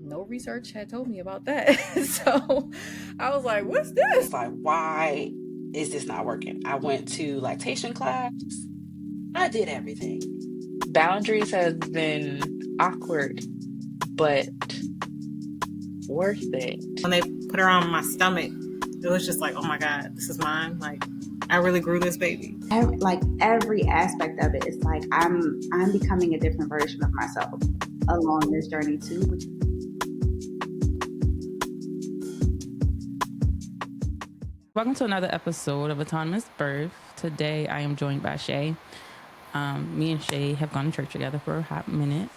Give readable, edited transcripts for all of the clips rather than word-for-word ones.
no research had told me about that. So I was like, what's this? Like, why is this not working? I went to lactation class. I did everything. Boundaries has been awkward, but worth it. When they put her on my stomach, it was just like, oh my God, this is mine. Like, I really grew this baby. Like every aspect of it, it's like I'm becoming a different version of myself along this journey too. Welcome to another episode of Autonomous Birth. Today I am joined by Shay. Me and Shay have gone to church together for a hot minute.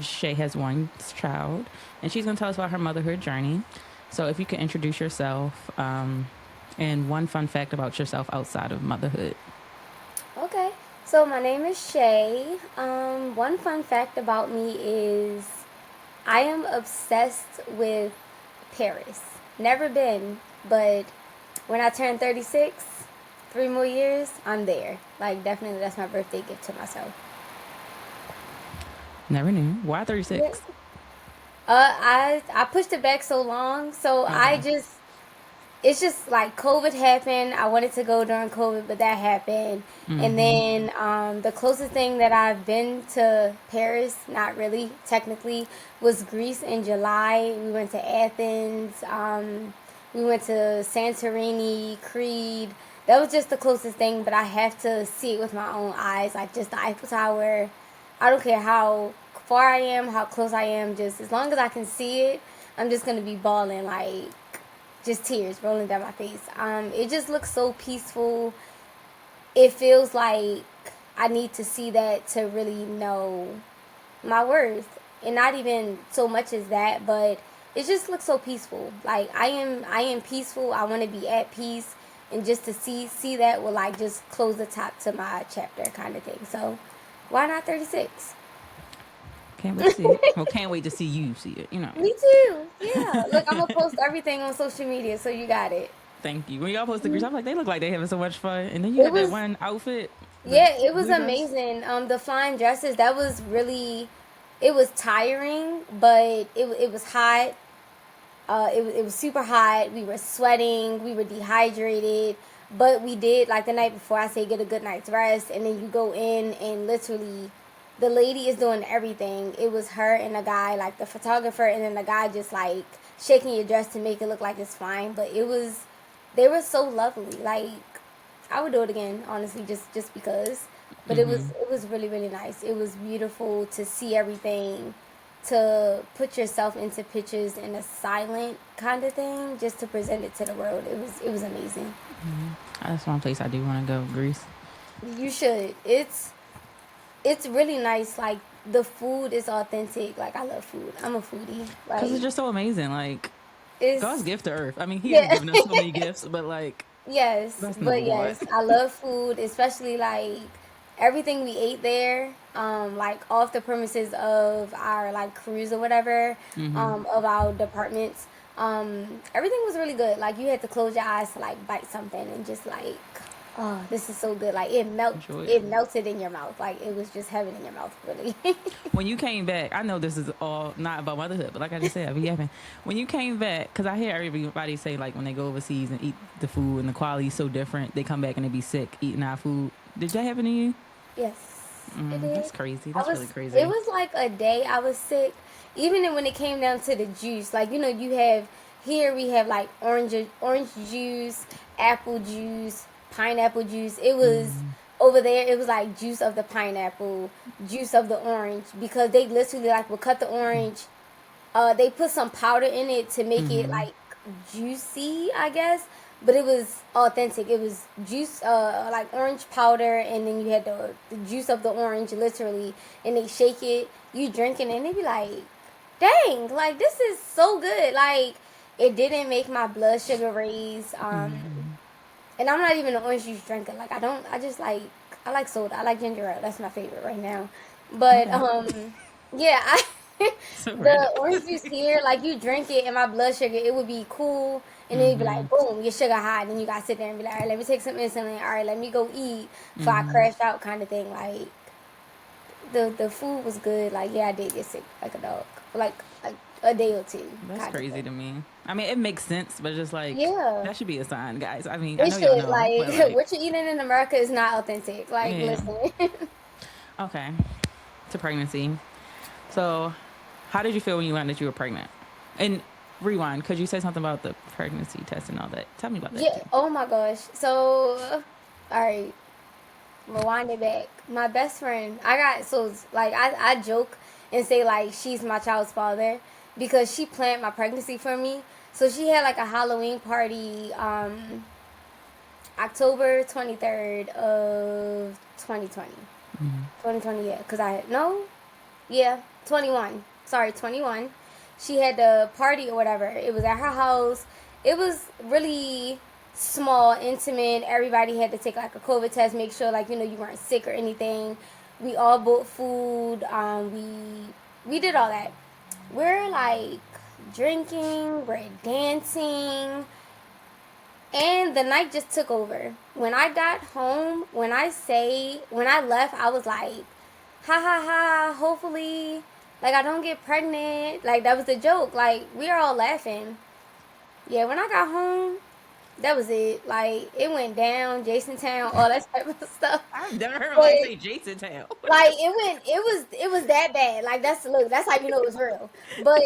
Shay has one child, and she's going to tell us about her motherhood journey. So if you could introduce yourself and one fun fact about yourself outside of motherhood. Okay, so my name is Shay. One fun fact about me is I am obsessed with Paris. Never been, but when I turn 36, 3 more years, I'm there. Like, definitely, that's my birthday gift to myself. Never knew. Why 36? I pushed it back so long, so it's just like COVID happened. I wanted to go during COVID, but that happened. And then the closest thing that I've been to Paris, not really technically, was Greece in July. We went to Athens. We went to Santorini, Crete. That was just the closest thing, but I have to see it with my own eyes, like just the Eiffel Tower. I don't care how far I am, how close I am, just as long as I can see it, I'm just going to be bawling, like just tears rolling down my face. It just looks so peaceful. It feels like I need to see that to really know my worth. And not even so much as that, but it just looks so peaceful. Like I am peaceful. I want to be at peace. And just to see that will like just close the top to my chapter kind of thing. So why not 36? Can't wait to see it. Well, can't wait to see you see it, Me too. Yeah. Look, I'm going to post everything on social media, so you got it. Thank you. When y'all post the Greece, I'm like, they look like they having so much fun. And then you had that one outfit. Yeah, it was amazing. The flying dresses, that was really, it was tiring, but it was hot. It was super hot. We were sweating. We were dehydrated. But we did, like the night before, I say get a good night's rest. And then you go in and literally the lady is doing everything. It was her and a guy, like the photographer, and then the guy just like shaking your dress to make it look like it's fine. But they were so lovely. Like, I would do it again, honestly, just because. But it was really, really nice. It was beautiful to see everything, to put yourself into pictures in a silent kind of thing, just to present it to the world. It was amazing. That's one place I do want to go, Greece. You should. It's really nice. Like, the food is authentic. Like, I love food. I'm a foodie. Because Like, it's just so amazing. Like, it's God's gift to earth. I mean, he has given us so many gifts, but like, yes, that's but number one. yes, I love food, especially like everything we ate there, like off the premises of our like cruise or whatever, of our departments. Everything was really good. Like you had to close your eyes to like bite something and just like, oh, this is so good. Like Enjoy it melted in your mouth. Like it was just heaven in your mouth, really. When you came back, I know this is all not about motherhood, but like I just said, I be yapping. When you came back, because I hear everybody say like when they go overseas and eat the food and the quality is so different, they come back and they be sick eating our food. Did that happen to you? Yes, it did. That's crazy. That's really crazy. It was like a day I was sick. Even when it came down to the juice, like you have here we have like orange juice, apple juice, pineapple juice. It was over there. It was like juice of the pineapple, juice of the orange, because they literally like will cut the orange. They put some powder in it to make it like juicy, I guess. But it was authentic. It was juice, like orange powder, and then you had the juice of the orange, literally, and they shake it. You drink it, and they be like, "Dang, like this is so good!" Like it didn't make my blood sugar raise. And I'm not even an orange juice drinker. Like I like soda. I like ginger ale. That's my favorite right now. But yeah, the orange juice here, like you drink it and my blood sugar, it would be cool. And then you'd be like, boom, your sugar high. And then you got to sit there and be like, all right, let me take some insulin. All right, let me go eat before I crash out kind of thing. Like, the food was good. Like, yeah, I did get sick like a dog. for like a day or two. That's crazy to me. I mean, it makes sense, but just like, Yeah. that should be a sign, guys. I mean, I It know y'all should, know, like, but like, what you're eating in America is not authentic. Like, yeah. listen. Okay. To pregnancy. So, how did you feel when you learned that you were pregnant? And rewind, could you say something about the pregnancy test and all that? Tell me about that. Yeah. Too. Oh my gosh. So, all right. Rewind it back. My best friend, I joke and say like she's my child's father because she planned my pregnancy for me. So she had like a Halloween party, October 23rd of 2020. 2020, yeah. Because no, yeah, 21. Sorry, 21. She had the party or whatever. It was at her house. It was really small, intimate. Everybody had to take like a COVID test, make sure like, you weren't sick or anything. We all bought food. We did all that. We're like drinking, we're dancing, and the night just took over. When I got home, when I left, I was like, ha ha ha, hopefully, like, I don't get pregnant. Like, that was the joke. Like, we were all laughing. Yeah, when I got home, that was it. Like, it went down, Jason Town, all that type of stuff. I've never heard But, somebody say Jason Town. like, it was that bad. Like, that's how you know it was real. But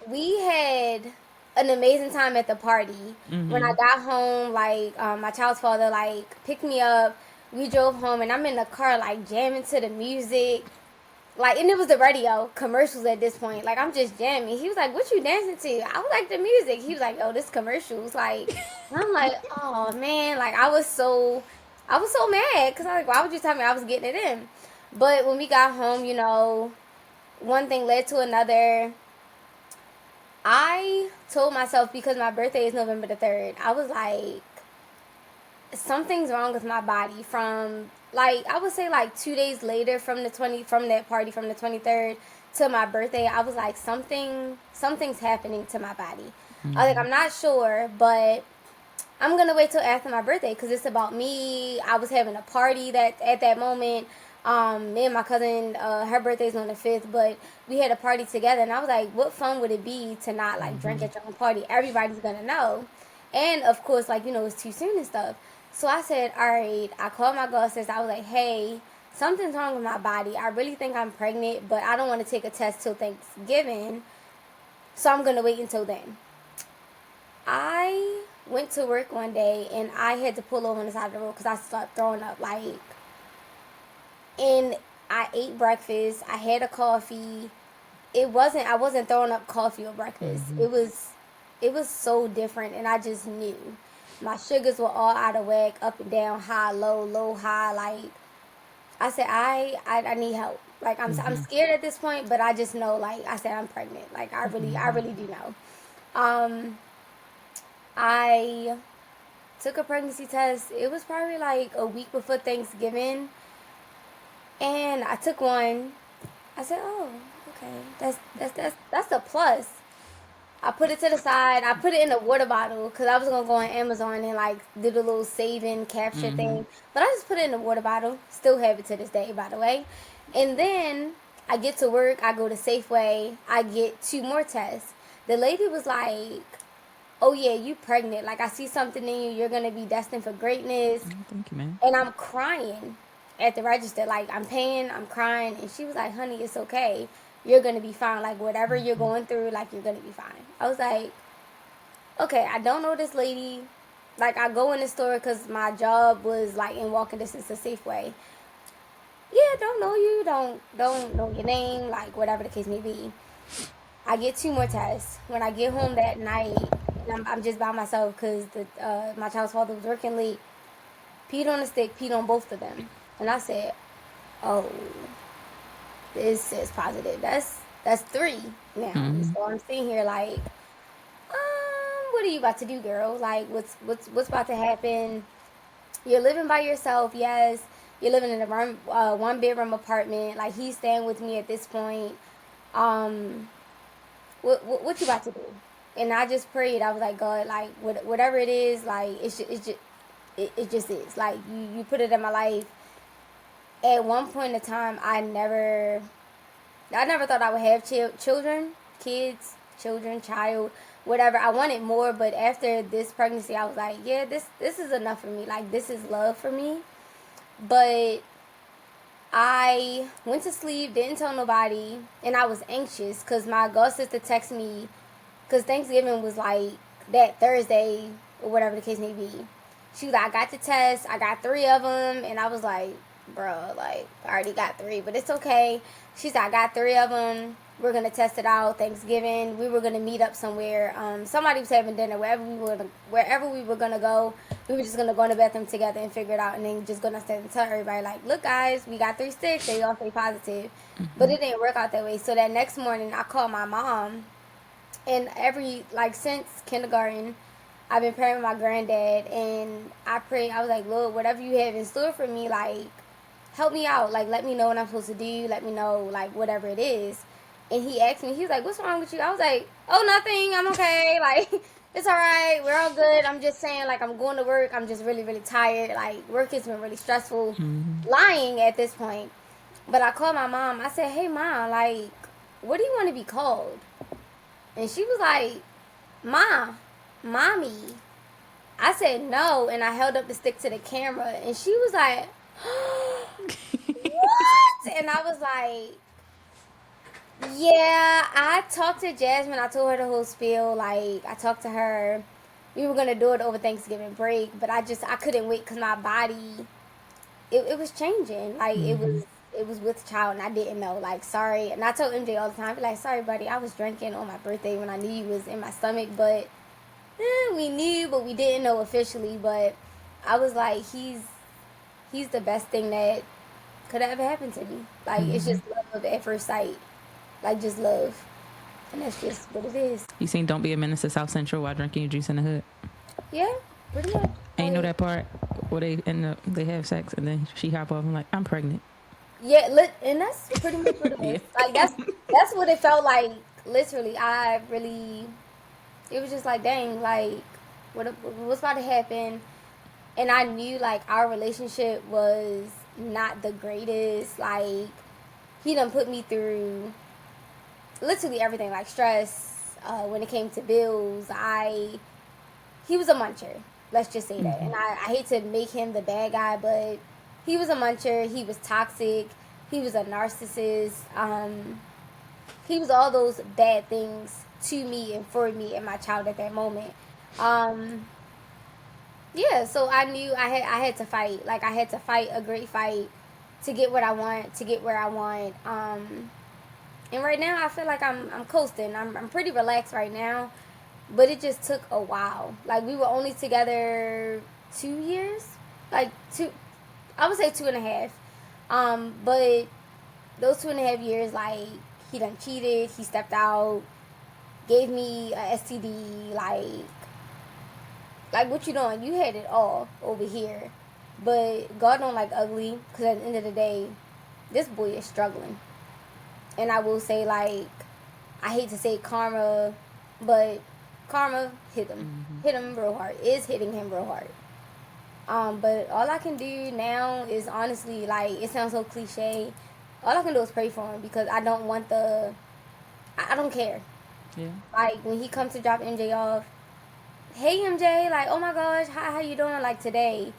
we had an amazing time at the party. When I got home, like, my child's father, like, picked me up. We drove home, and I'm in the car, like, jamming to the music. Like, and it was the radio commercials at this point. Like, I'm just jamming. He was like, "What you dancing to?" I was like, "The music." He was like, "Oh, this commercials." Like, and I'm like, "Oh man!" Like, I was so mad because I was like, "Why would you tell me I was getting it in?" But when we got home, one thing led to another. I told myself, because my birthday is November the 3rd, I was like, something's wrong with my body. From, like, I would say like 2 days later from that party from the 23rd to my birthday, I was like, something's happening to my body. I was like, I'm not sure, but I'm gonna wait till after my birthday because it's about me. I was having a party that at that moment. Me and my cousin, her birthday's on the 5th, but we had a party together, and I was like, what fun would it be to not like drink at your own party? Everybody's gonna know. And of course, like, it's too soon and stuff. So I said, all right, I called my god sister. I was like, hey, something's wrong with my body. I really think I'm pregnant, but I don't want to take a test till Thanksgiving. So I'm going to wait until then. I went to work one day, and I had to pull over on the side of the road because I started throwing up. Like, and I ate breakfast. I had a coffee. I wasn't throwing up coffee or breakfast. It was so different, and I just knew. My sugars were all out of whack, up and down, high, low, high. Like, I said, I need help. Like, I'm scared at this point, but I just know, like, I said, I'm pregnant. Like, I really do know. I took a pregnancy test. It was probably like a week before Thanksgiving, and I took one. I said, oh, okay, that's a plus. I put it to the side. I put it in a water bottle because I was going to go on Amazon and, like, do the little saving capture thing. But I just put it in a water bottle. Still have it to this day, by the way. And then I get to work. I go to Safeway. I get 2 more tests. The lady was like, oh, yeah, you pregnant. Like, I see something in you. You're going to be destined for greatness. Thank you, man. And I'm crying at the register. Like, I'm paying. I'm crying. And she was like, honey, it's okay. You're going to be fine. Like, whatever you're going through, like, you're going to be fine. I was like, okay, I don't know this lady. Like, I go in the store because my job was, like, in walking distance to Safeway. Yeah, don't know you. Don't know your name. Like, whatever the case may be. I get 2 more tests. When I get home that night, and I'm just by myself because my child's father was working late. Peed on the stick, peed on both of them. And I said, oh, this is positive. That's 3 now. So I'm sitting here like, what are you about to do, girl? Like, what's about to happen? You're living by yourself, yes. You're living in a 1-bedroom apartment. Like, he's staying with me at this point. What you about to do? And I just prayed. I was like, God, like, whatever it is, like, it just is. Like, you put it in my life. At one point in time, I never thought I would have children. kids, children, child, whatever. I wanted more, but after this pregnancy, I was like, yeah, this is enough for me. Like, this is love for me. But I went to sleep, didn't tell nobody, and I was anxious because my god sister texted me because Thanksgiving was like that Thursday or whatever the case may be. She was like, I got the test, I got 3 of them, and I was like, bro, like, I already got 3, but it's okay. She's like, I got 3 of them. We're gonna test it out. Thanksgiving, we were gonna meet up somewhere. Somebody was having dinner wherever we were gonna go. We were just gonna go in the bathroom together and figure it out, and then just gonna stand and tell everybody like, look, guys, we got 3 sticks. They all stay positive, but it didn't work out that way. So that next morning, I called my mom, and since kindergarten, I've been praying with my granddad, and I prayed. I was like, Lord, whatever you have in store for me, like, help me out. Like, let me know what I'm supposed to do. Let me know, like, whatever it is. And he asked me, he was like, what's wrong with you? I was like, oh, nothing. I'm okay. Like, it's all right. We're all good. I'm just saying, like, I'm going to work. I'm just really, really tired. Like, work has been really stressful. Lying at this point. But I called my mom. I said, hey, Mom, like, what do you want to be called? And she was like, Mommy. I said no, and I held up the stick to the camera, and she was like, what? And I was like, yeah, I talked to Jasmine. I told her the whole spiel. Like, I talked to her. We were going to do it over Thanksgiving break, but I couldn't wait because my body, it was changing. Like, it was with child, and I didn't know. Like, sorry. And I told MJ all the time, like, sorry, buddy, I was drinking on my birthday when I knew you was in my stomach, but we knew, but we didn't know officially. But I was like, he's the best thing that could have ever happened to me. Like, it's just love at first sight. Like, just love. And that's just what it is. You seen Don't Be a Menace to South Central while drinking your juice in the hood? Yeah, pretty much. And you know that part where they have sex and then she hop off and like, I'm pregnant. Yeah, and that's pretty much what it was. Like, that's what it felt like. Literally, it was just like, dang, like, what's about to happen? And I knew, like, our relationship was not the greatest. Like, he done put me through literally everything, like stress, when it came to bills. He was a muncher. Let's just say that. And I hate to make him the bad guy, but he was a muncher. He was toxic. He was a narcissist. He was all those bad things to me and for me and my child at that moment. Yeah, so I knew I had to fight. Like, I had to fight a great fight to get what I want, to get where I want. And right now I feel like I'm coasting. I'm pretty relaxed right now, but it just took a while. Like, we were only together 2 years, like I would say 2.5. But those 2.5 years, like, he done cheated, he stepped out, gave me a STD, like, what you doing? You had it all over here. But God don't like ugly, because at the end of the day, this boy is struggling. And I will say, like, I hate to say karma, but karma hit him. Hit him real hard. Is hitting him real hard. But all I can do now is, honestly, like, it sounds so cliche, all I can do is pray for him, because I don't want I don't care. Yeah. Like, when he comes to drop MJ off, hey MJ, like, oh my gosh, how you doing? Like, today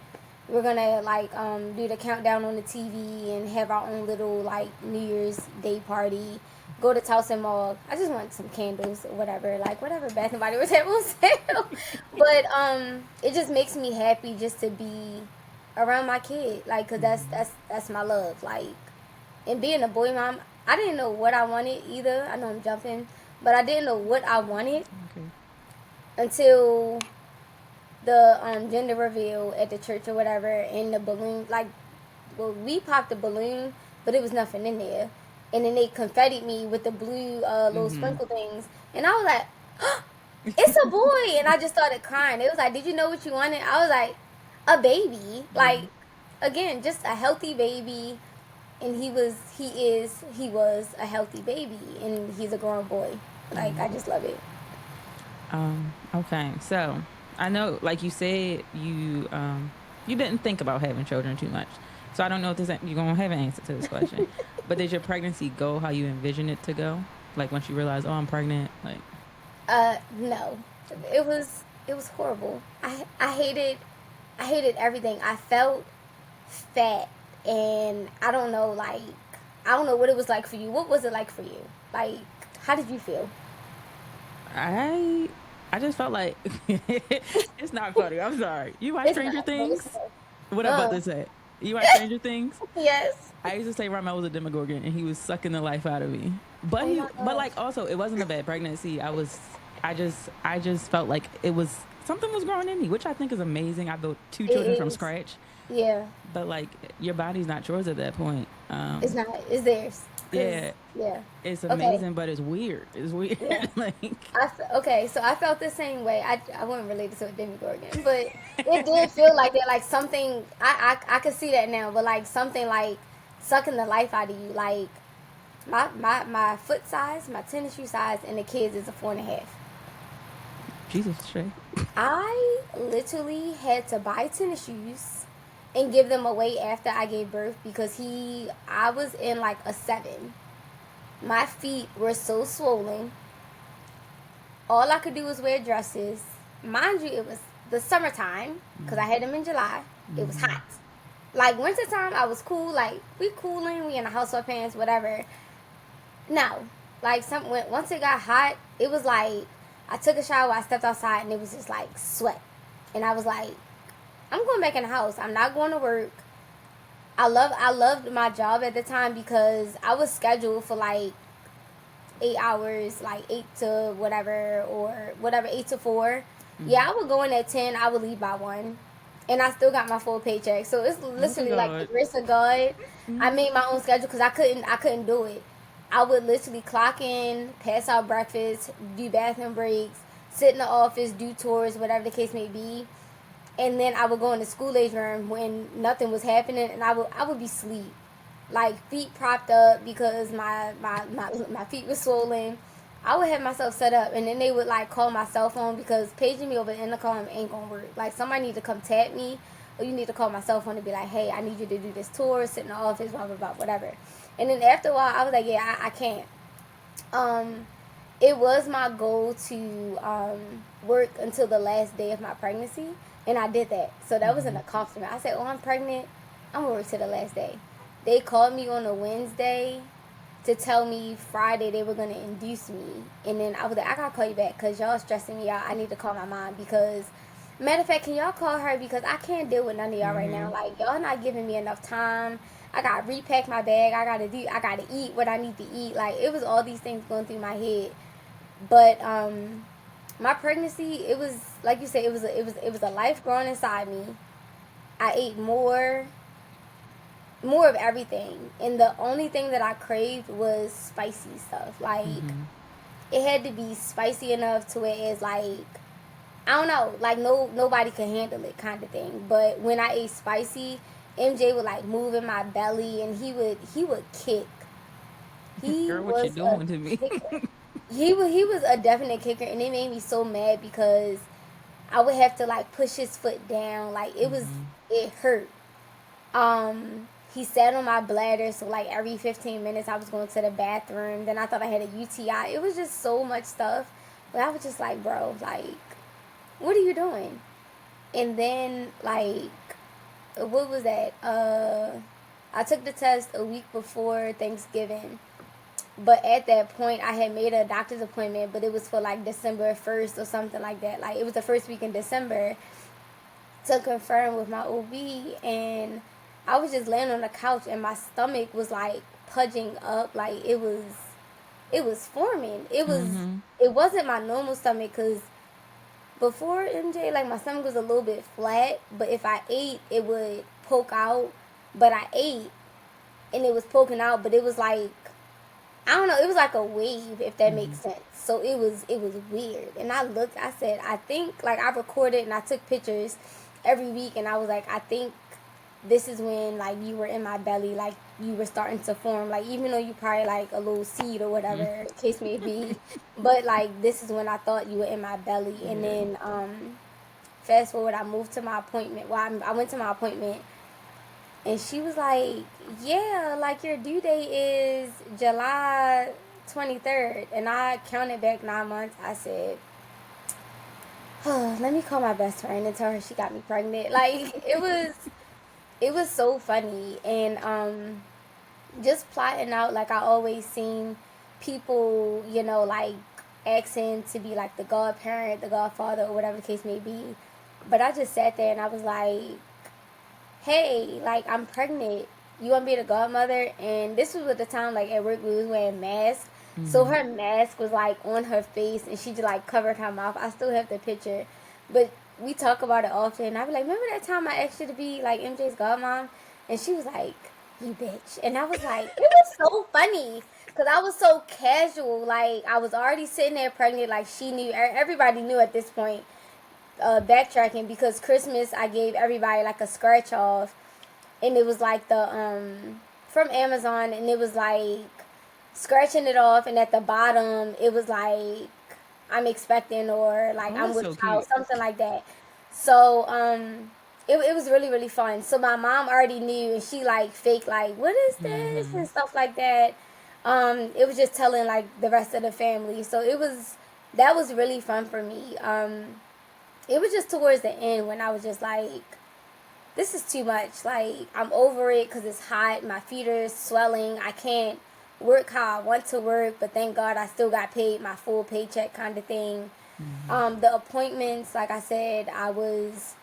we're gonna, like, do the countdown on the TV and have our own little, like, New Year's Day party, go to Towson Mall. I just want some candles or whatever, like, whatever Bath and Body Works have on sale. But it just makes me happy just to be around my kid, like, because that's my love. Like, and being a boy mom, I didn't know what I wanted either. I know I'm jumping, but I didn't know what I wanted until the gender reveal at the church or whatever, and the balloon. Like, well, we popped the balloon, but it was nothing in there, and then they confettied me with the blue little sprinkle things, and I was like, oh, it's a boy. And I just started crying. It was like, did you know what you wanted? I was like, a baby. Like, again, just a healthy baby. And he was a healthy baby, and he's a grown boy. Like, I just love it. Okay, so I know, like you said, you didn't think about having children too much. So I don't know if you're gonna have an answer to this question. But did your pregnancy go how you envisioned it to go? Like once you realize, oh, I'm pregnant. Like, No, it was horrible. I hated everything. I felt fat, and I don't know what it was like for you. What was it like for you? Like, how did you feel? I I just felt like it's not funny. I'm sorry. You watch It's Stranger not, but it's Things? okay. What I'm about Uh, to say? You watch Stranger Things? yes. I used to say Ramel was a Demogorgon, and he was sucking the life out of me. Oh my But gosh. like, also, it wasn't a bad pregnancy. I just felt like it was something was growing in me, which I think is amazing. I built two It children from is. scratch, Yeah. but like, your body's not yours at that point. It's not. It's theirs. Cause Yeah, yeah. it's Okay. amazing, but it's weird. It's weird. Yeah. Like, Okay, so I felt the same way. I wouldn't relate it to a Demogorgon, but it did feel like that. Like something. I could see that now, but like something like sucking the life out of you. Like my foot size, my tennis shoe size, and the kids is a 4.5. Jesus, Shay. I literally had to buy tennis shoes and give them away after I gave birth because I was in like a 7. My feet were so swollen. All I could do was wear dresses. Mind you, it was the summertime because I had them in July. It was hot. Like wintertime, I was cool. Like we cooling, we in the house sweatpants, whatever. No, like once it got hot, it was like I took a shower, I stepped outside, and it was just like sweat, and I was like, I'm going back in the house. I'm not going to work. I loved my job at the time because I was scheduled for like 8 hours, like 8 to whatever or whatever, 8 to 4. Yeah, I would go in at 10. I would leave by 1, and I still got my full paycheck. So it's Look at literally like the God. grace of God. I made my own schedule because I couldn't do it. I would literally clock in, pass out breakfast, do bathroom breaks, sit in the office, do tours, whatever the case may be, and then I would go in the school age room when nothing was happening, and I would be asleep, like feet propped up because my feet were swollen. I would have myself set up, and then they would like call my cell phone because paging me over the intercom ain't gonna work. Like somebody need to come tap me, or you need to call my cell phone and be like, hey, I need you to do this tour, sit in the office, blah blah blah, whatever. And then after a while, I was like, yeah, I can't. Um, it was my goal to work until the last day of my pregnancy, and I did that. So that was an accomplishment. I said, "Oh, I'm pregnant. I'm gonna work till the last day." They called me on a Wednesday to tell me Friday they were gonna induce me, and then I was like, "I gotta call you back because y'all stressing me out. I need to call my mom because." Matter of fact, can y'all call her because I can't deal with none of y'all right now. Like y'all not giving me enough time. I gotta repack my bag. I gotta eat what I need to eat. Like it was all these things going through my head. But my pregnancy, it was like you said, it was a life growing inside me. I ate more of everything, and the only thing that I craved was spicy stuff. Like it had to be spicy enough to where it's like I don't know, like nobody could handle it kind of thing. But when I ate spicy, MJ would like move in my belly, and he would kick. He Girl, what you was a doing to me? kicker. He was a definite kicker, and it made me so mad because I would have to like push his foot down, like it hurt. He sat on my bladder, so like every 15 minutes I was going to the bathroom. Then I thought I had a UTI. It was just so much stuff, but I was just like, bro, like, what are you doing? And then like, what was that? I took the test a week before Thanksgiving. But at that point, I had made a doctor's appointment, but it was for like December 1st or something like that. Like it was the first week in December to confirm with my OB, and I was just laying on the couch, and my stomach was like pudging up, like it was forming. It wasn't my normal stomach because before MJ, like my stomach was a little bit flat, but if I ate, it would poke out. But I ate, and it was poking out, but it was like I don't know, it was like a wave, if that makes sense. So it was weird. And I said, I think like I recorded and I took pictures every week, and I was like, I think this is when like you were in my belly, like you were starting to form, like even though you probably like a little seed or whatever case may be, but like this is when I thought you were in my belly. And then fast forward, I moved to my appointment. Well, I went to my appointment, and she was like, yeah, like your due date is July 23rd, and I counted back 9 months. I said, oh, let me call my best friend and tell her she got me pregnant. Like, it was so funny. And just plotting out, like, I always seen people, you know, like, asking to be like the godparent, the godfather, or whatever the case may be. But I just sat there and I was like, hey, like, I'm pregnant. You want to be the godmother? And this was at the time, like, at work, we was wearing masks. So her mask was, like, on her face, and she just, like, covered her mouth. I still have the picture. But we talk about it often. And I be like, remember that time I asked you to be, like, MJ's godmom? And she was like, you bitch. And I was like, it was so funny. Because I was so casual. Like, I was already sitting there pregnant. Like, she knew. Everybody knew at this point. Backtracking, because Christmas I gave everybody like a scratch off, and it was like the from Amazon, and it was like scratching it off, and at the bottom it was like I'm expecting, or like I'm that's with so child, cute. something like that. So it was really really fun. So my mom already knew, and she like fake like what is this and stuff like that. It was just telling like the rest of the family. So that was really fun for me. It was just towards the end when I was just like, this is too much. Like, I'm over it because it's hot. My feet are swelling. I can't work how I want to work, but thank God I still got paid my full paycheck kind of thing. The appointments, like I said, I was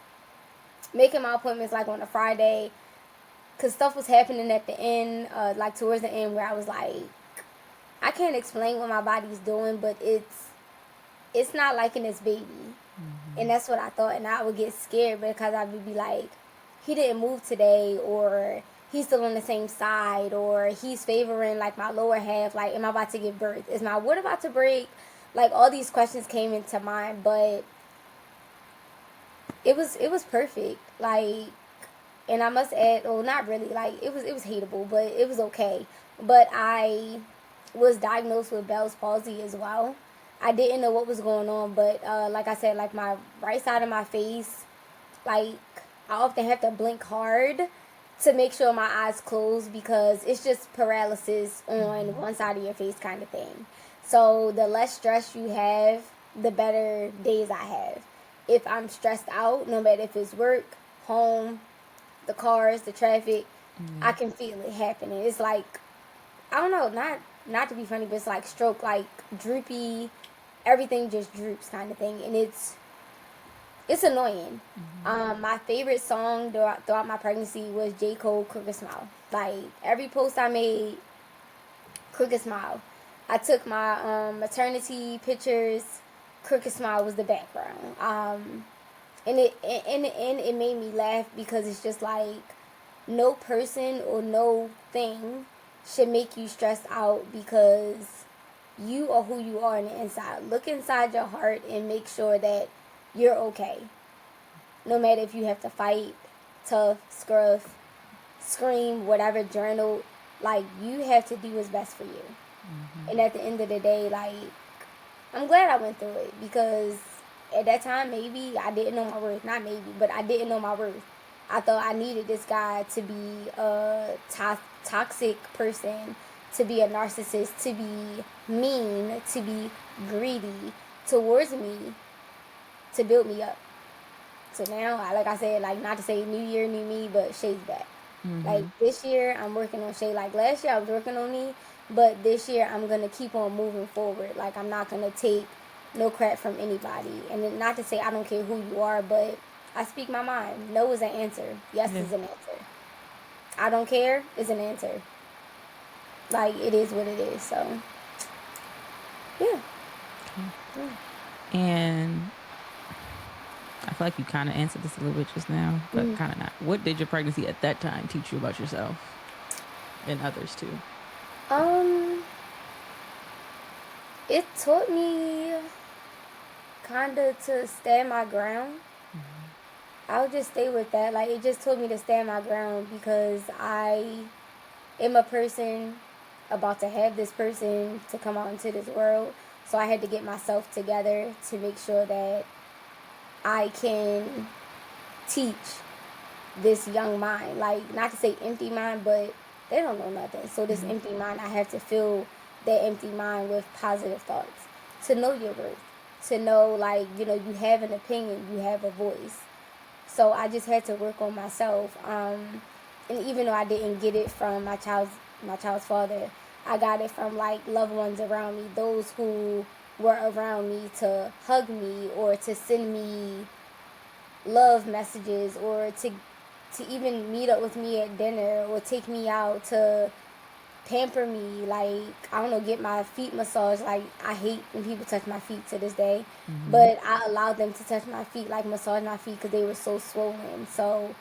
making my appointments like on a Friday because stuff was happening at the end, like towards the end, where I was like, I can't explain what my body's doing, but it's not liking its baby. And that's what I thought. And I would get scared because I would be like, he didn't move today, or he's still on the same side, or he's favoring like my lower half. Like, am I about to give birth? Is my wood about to break? Like, all these questions came into mind, but it was perfect. Like, and I must add, well, not really. Like, it was hateable, but it was okay. But I was diagnosed with Bell's palsy as well. I didn't know what was going on, but like I said, like my right side of my face, like I often have to blink hard to make sure my eyes close because it's just paralysis on one side of your face kind of thing. So the less stress you have, the better days I have. If I'm stressed out, no matter if it's work, home, the cars, the traffic, I can feel it happening. It's like, I don't know, not to be funny, but it's like stroke, like droopy, everything just droops kind of thing, and it's annoying. My favorite song throughout my pregnancy was J. Cole, Crooked Smile. Like, every post I made, Crooked Smile. I took my maternity pictures, Crooked Smile was the background. And in the end, it made me laugh because it's just like, no person or no thing should make you stressed out because you are who you are on the inside. Look inside your heart and make sure that you're okay. No matter if you have to fight, tough, scruff, scream, whatever, journal, like, you have to do what's best for you. And at the end of the day, like, I'm glad I went through it because at that time, maybe I didn't know my worth. Not maybe, but I didn't know my worth. I thought I needed this guy to be a toxic person, to be a narcissist, to be mean, to be greedy towards me, to build me up. So now, like I said, like, not to say new year, new me, but Shay's back. Like, this year, I'm working on Shay. Like, last year, I was working on me, but this year, I'm going to keep on moving forward. Like, I'm not going to take no crap from anybody. And then, not to say I don't care who you are, but I speak my mind. No is an answer. Yes is an answer. I don't care is an answer. Like, it is what it is. So, yeah. And I feel like you kind of answered this a little bit just now, but kind of not. What did your pregnancy at that time teach you about yourself and others too? It taught me kind of to stand my ground. I'll just stay with that. Like, it just taught me to stand my ground because I am a person about to have this person to come out into this world. So I had to get myself together to make sure that I can teach this young mind. Like, not to say empty mind, but they don't know nothing. So this empty mind, I have to fill that empty mind with positive thoughts, to know your worth, to know, like, you have an opinion, you have a voice. So I just had to work on myself. And even though I didn't get it from my child's father, I got it from like loved ones around me, those who were around me to hug me or to send me love messages or to even meet up with me at dinner or take me out to pamper me, like, I don't know, get my feet massaged. Like, I hate when people touch my feet to this day, but I allowed them to touch my feet, like massage my feet, because they were so swollen. So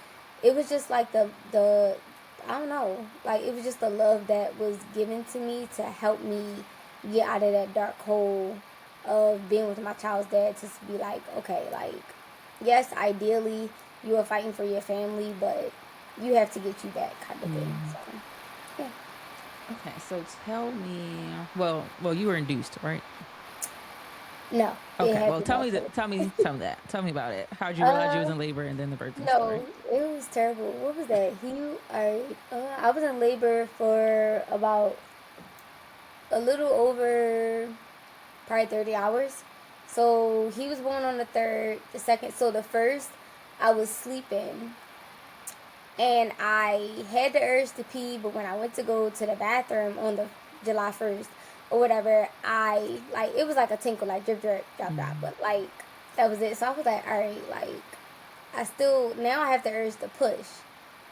it was just like the I don't know, like, it was just the love that was given to me to help me get out of that dark hole of being with my child's dad, to be like, okay, like, yes, ideally you are fighting for your family, but you have to get you back, kind of thing. So yeah. Okay, so tell me. Well, you were induced, right? No. Okay. Well, tell me that. Tell me that. Tell me about it. How'd you realize you was in labor, and then the birthing story? No, it was terrible. What was that? I was in labor for about a little over probably 30 hours. So he was born on the 3rd, the 2nd. So the 1st, I was sleeping. And I had the urge to pee, but when I went to go to the bathroom on the July 1st or whatever, it was like a tinkle, like drip, drip, drop, drop. But, like, that was it. So I was like, all right, like, now I have the urge to push.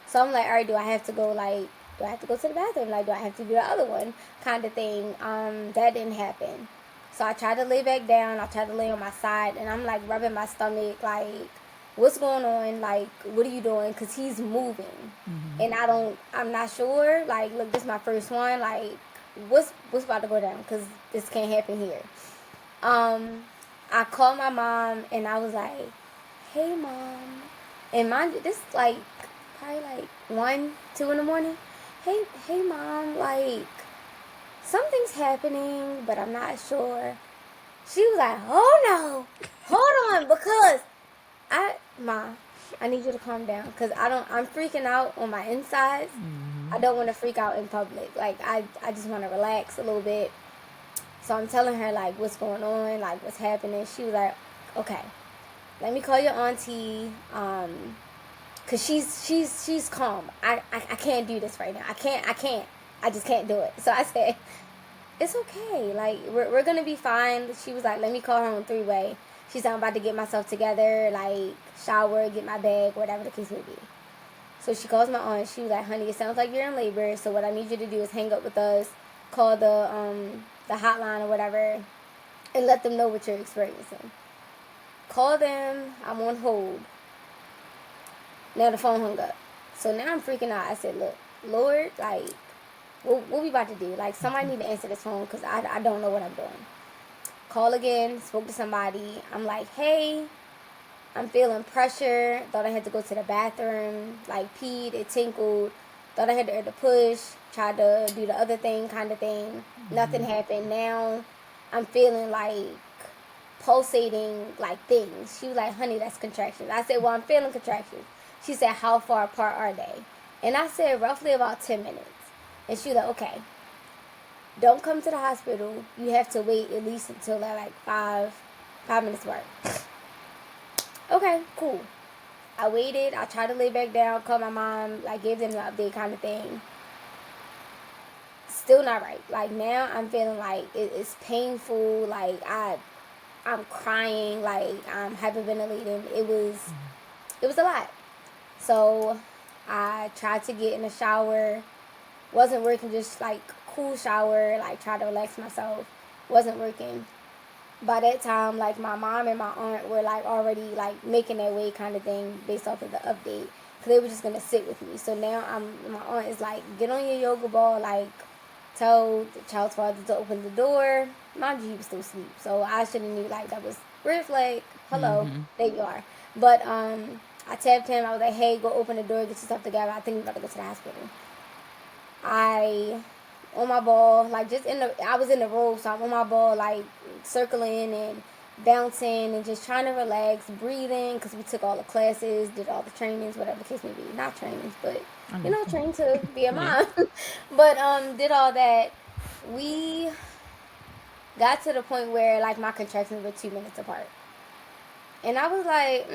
So I'm like, all right, do I have to go to the bathroom? Like, do I have to do the other one? Kind of thing. That didn't happen. So I tried to lay back down. I tried to lay on my side, and I'm, like, rubbing my stomach, like, what's going on? Like, what are you doing? Because he's moving. And I'm not sure. Like, look, this is my first one. Like, what's about to go down? Because this can't happen here. I called my mom, and I was like, hey, Mom. And mind you, this is, like, probably, like, 1, 2 in the morning. Hey, Mom, like, something's happening, but I'm not sure. She was like, oh, no. Hold on, because I need you to calm down, because I'm freaking out on my insides. I don't want to freak out in public. Like, I just want to relax a little bit. So I'm telling her, like, what's going on, like, what's happening. She was like, okay, let me call your auntie, because she's calm. I can't do this right now. I just can't do it. So I said, it's okay. Like, we're going to be fine. She was like, let me call her on 3-way. She said, I'm about to get myself together, like, shower, get my bag, whatever the case may be. So she calls my aunt. She was like, honey, it sounds like you're in labor, so what I need you to do is hang up with us, call the hotline or whatever, and let them know what you're experiencing. Call them. I'm on hold. Now the phone hung up. So now I'm freaking out. I said, look, Lord, like, what we about to do? Like, somebody need to answer this phone, because I don't know what I'm doing. Call again, spoke to somebody. I'm like, hey, I'm feeling pressure. Thought I had to go to the bathroom. Like, peed, it tinkled. Thought I had to push. Tried to do the other thing, kind of thing. Nothing happened. Now I'm feeling like pulsating, like, things. She was like, honey, that's contractions. I said, well, I'm feeling contractions. She said, how far apart are they? And I said, roughly about 10 minutes. And she was like, okay, don't come to the hospital. You have to wait at least until they're like 5 minutes apart. Okay, cool. I waited. I tried to lay back down, called my mom, like, gave them the update, kind of thing. Still not right. Like, now I'm feeling like it's painful. Like, I'm crying. Like, I'm hyperventilating. It was a lot. So I tried to get in the shower. Wasn't working. Just, like, cool shower. Like, try to relax myself. Wasn't working. By that time, like, my mom and my aunt were, like, already, like, making their way, kind of thing, based off of the update, because they were just gonna sit with me. So now my aunt is like, get on your yoga ball, like, tell the child's father to open the door. Mind you, he was still asleep, so I should have knew, like, that was red flag. Hello, there you are. But I tapped him. I was like, hey, go open the door, get yourself together. I think we're about to go to the hospital. I on my ball, like, I was in the robe, so I'm on my ball, like, circling and bouncing and just trying to relax, breathing, because we took all the classes, did all the trainings, whatever the case may be. Not trainings, but, trained to be a mom. But, did all that. we got to the point where like my contractions were 2 minutes apart. And I was like,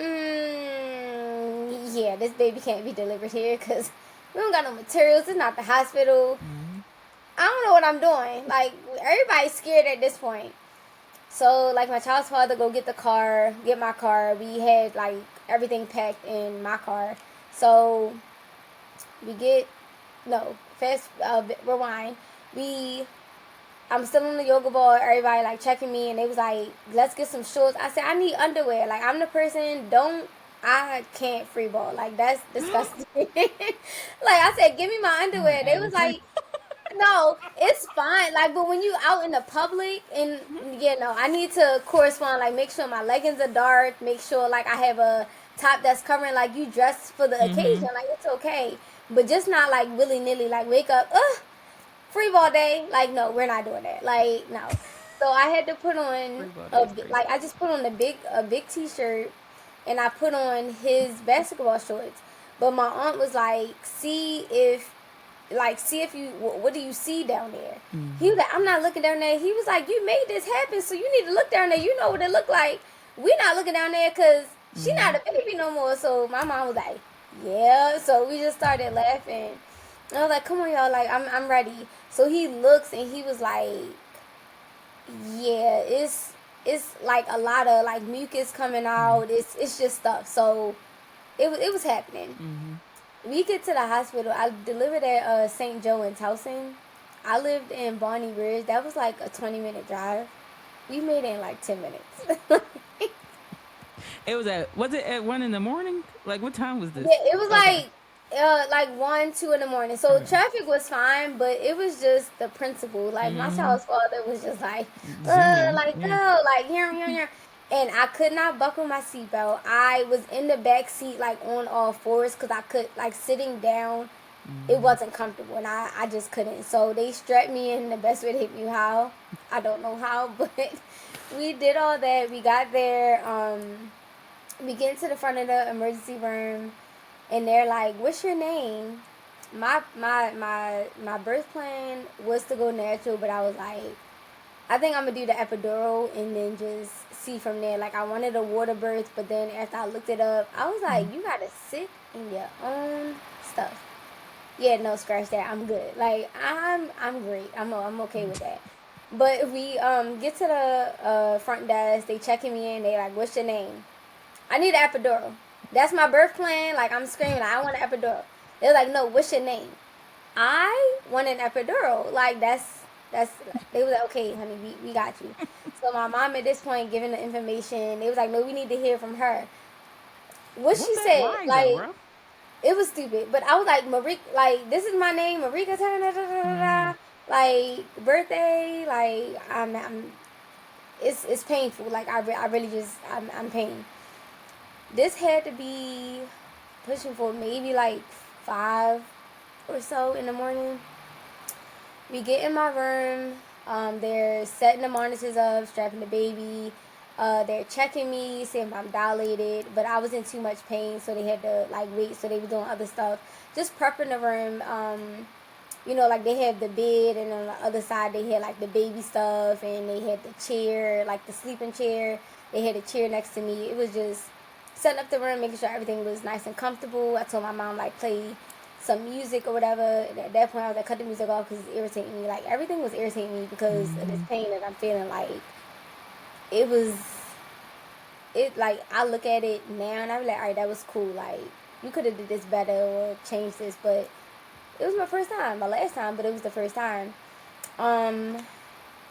yeah, this baby can't be delivered here because we don't got no materials. It's not the hospital. I don't know what I'm doing. Like, everybody's scared at this point. So, like, my child's father go get my car. We had, like, everything packed in my car. So, rewind. I'm still on the yoga ball. Everybody, like, checking me. And they was like, let's get some shorts. I said, I need underwear. Like, I'm the person, I can't free ball. Like, that's disgusting. Like, I said, give me my underwear. They was like, no, it's fine. Like, but when you out in the public and I need to correspond. Like, make sure my leggings are dark. Make sure like I have a top that's covering. Like, you dress for the occasion. Like, it's okay, but just not like willy nilly. Like, wake up, free ball day. Like, no, we're not doing that. Like, no. So I had to put on I just put on a big t-shirt, and I put on his basketball shorts. But my aunt was like, see if you, what do you see down there? He was like, I'm not looking down there. He was like, you made this happen, so you need to look down there. You know what it look like. We not looking down there because she not a baby no more. So my mom was like, yeah. So we just started laughing. And I was like, come on, y'all. Like, I'm ready. So he looks and he was like, yeah, it's like a lot of like mucus coming out. It's just stuff. So it was happening. We get to the hospital. I delivered at St. Joe in Towson. I lived in Bonnie Ridge. That was like a 20-minute drive. We made it in like 10 minutes. Was it at 1 a.m? Like, what time was this? Yeah, it was like 1, 2 in the morning. So traffic was fine, but it was just the principle. Like, my child's father was just like, go, like, here. And I could not buckle my seatbelt. I was in the back seat, like, on all fours, because I could, like, sitting down, it wasn't comfortable, and I just couldn't. So they strapped me in the best way they knew how. I don't know how, but we did all that. We got there. We get into the front of the emergency room, and they're like, what's your name? My birth plan was to go natural, but I was like, I think I'm going to do the epidural and then just see from there. Like, I wanted a water birth, but then after I looked it up, I was like, you got to sit in your own stuff. Yeah, no, scratch that. I'm good. Like, I'm great. I'm okay with that. But we get to the front desk. They checking me in. They like, what's your name? I need an epidural. That's my birth plan. Like, I'm screaming, I want an epidural. They're like, no, what's your name? I want an epidural. Like, they was like, okay, honey, we got you. So my mom at this point giving the information, they was like, no, we need to hear from her. What she said, like, it was stupid. But I was like, Marika, like, this is my name, Marika Turner, like, birthday, like, it's painful. Like, I really just, I'm pain. This had to be pushing for maybe like 5 or so in the morning. We get in my room. They're setting the monitors up, strapping the baby. They're checking me, seeing if I'm dilated, but I was in too much pain, so they had to like wait. So they were doing other stuff, just prepping the room. Like they had the bed, and on the other side they had like the baby stuff, and they had the chair, like the sleeping chair. They had a chair next to me. It was just setting up the room, making sure everything was nice and comfortable. I told my mom like play some music or whatever. And at that point, I was like, cut the music off because it's irritating me. Like, everything was irritating me because of this pain that I'm feeling. Like, like, I look at it now and I'm like, all right, that was cool. Like, you could have did this better or changed this, but it was my first time. My last time, but it was the first time.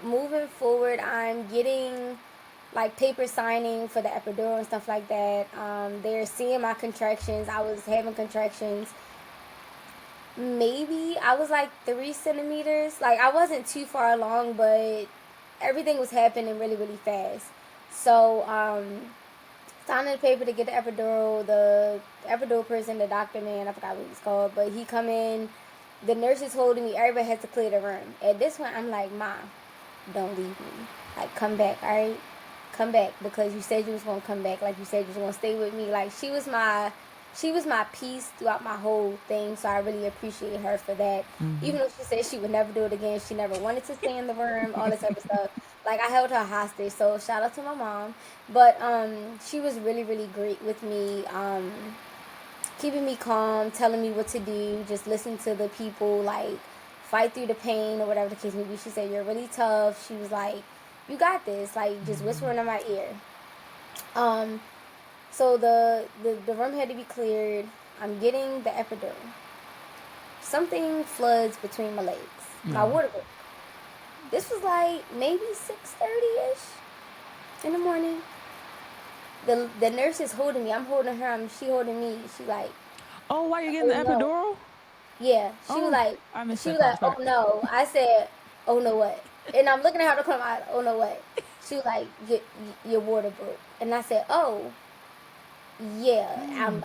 Moving forward, I'm getting like paper signing for the epidural and stuff like that. They're seeing my contractions. I was having contractions. Maybe I was like 3 centimeters. Like, I wasn't too far along, but everything was happening really, really fast. So, signing the paper to get the epidural. The epidural person, the doctor man, I forgot what he's called, but he come in. The nurse is holding me. Everybody has to clear the room. At this point, I'm like, Mom, don't leave me. Like, come back, all right? Come back, because you said you was going to come back. Like, you said you was going to stay with me. Like, she was my she was my peace throughout my whole thing, so I really appreciate her for that. Even though she said she would never do it again, she never wanted to stay in the room, all this type of stuff. Like, I held her hostage, so shout out to my mom. But she was really, really great with me, keeping me calm, telling me what to do, just listen to the people, like, fight through the pain or whatever the case may be. She said, you're really tough. She was like, you got this, like, just whispering in my ear. So the room had to be cleared. I'm getting the epidural. Something floods between my legs. My water broke. This was like maybe 6:30ish in the morning. The nurse is holding me. I'm holding her. She holding me. She like, Oh, why you getting the no. epidural? Yeah. She was like, oh no. I said, oh no what? And I'm looking at her to come out. Oh no what? She was like, your water broke. And I said, oh. Yeah,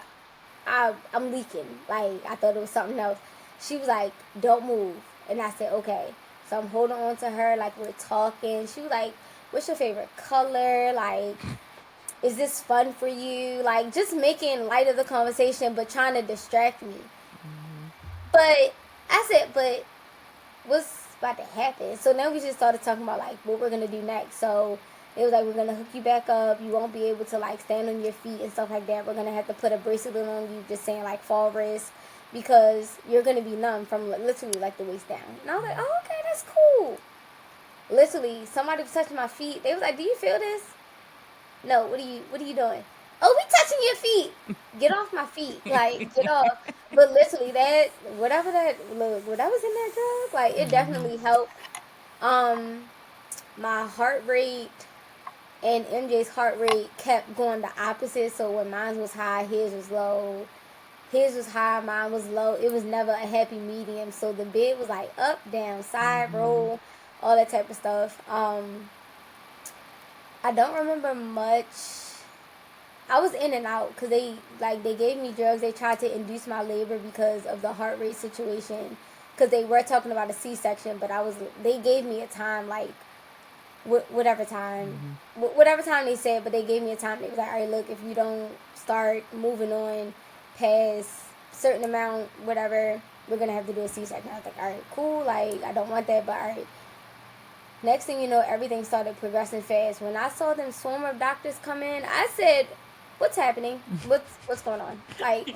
I'm leaking. Like, I thought it was something else. She was like, don't move. And I said, okay. So I'm holding on to her, like, we're talking. She was like, what's your favorite color? Like, is this fun for you? Like, just making light of the conversation, but trying to distract me. But I said, but what's about to happen? So then we just started talking about, like, what we're going to do next. So it was like, we're going to hook you back up. You won't be able to, like, stand on your feet and stuff like that. We're going to have to put a bracelet on you, just saying, like, fall wrist, because you're going to be numb from literally, like, the waist down. And I was like, oh, okay, that's cool. Literally, somebody was touching my feet. They was like, do you feel this? No, what are you doing? Oh, we touching your feet. Get off my feet. Like, get off. But literally, whatever was in that drug, like, it definitely helped. My heart rate and MJ's heart rate kept going the opposite. So when mine was high, his was low. His was high, mine was low. It was never a happy medium. So the bed was like up, down, side, roll, all that type of stuff. I don't remember much. I was in and out because they gave me drugs. They tried to induce my labor because of the heart rate situation. Because they were talking about a C-section, but they gave me a time, like, whatever time they said, but they gave me a time. They was like, all right, look, if you don't start moving on past certain amount, whatever, we're gonna have to do a C-section. I was like, all right, cool, like, I don't want that, but all right. Next thing you know, everything started progressing fast. When I saw them swarm of doctors come in, I said, what's happening? What's going on? Like,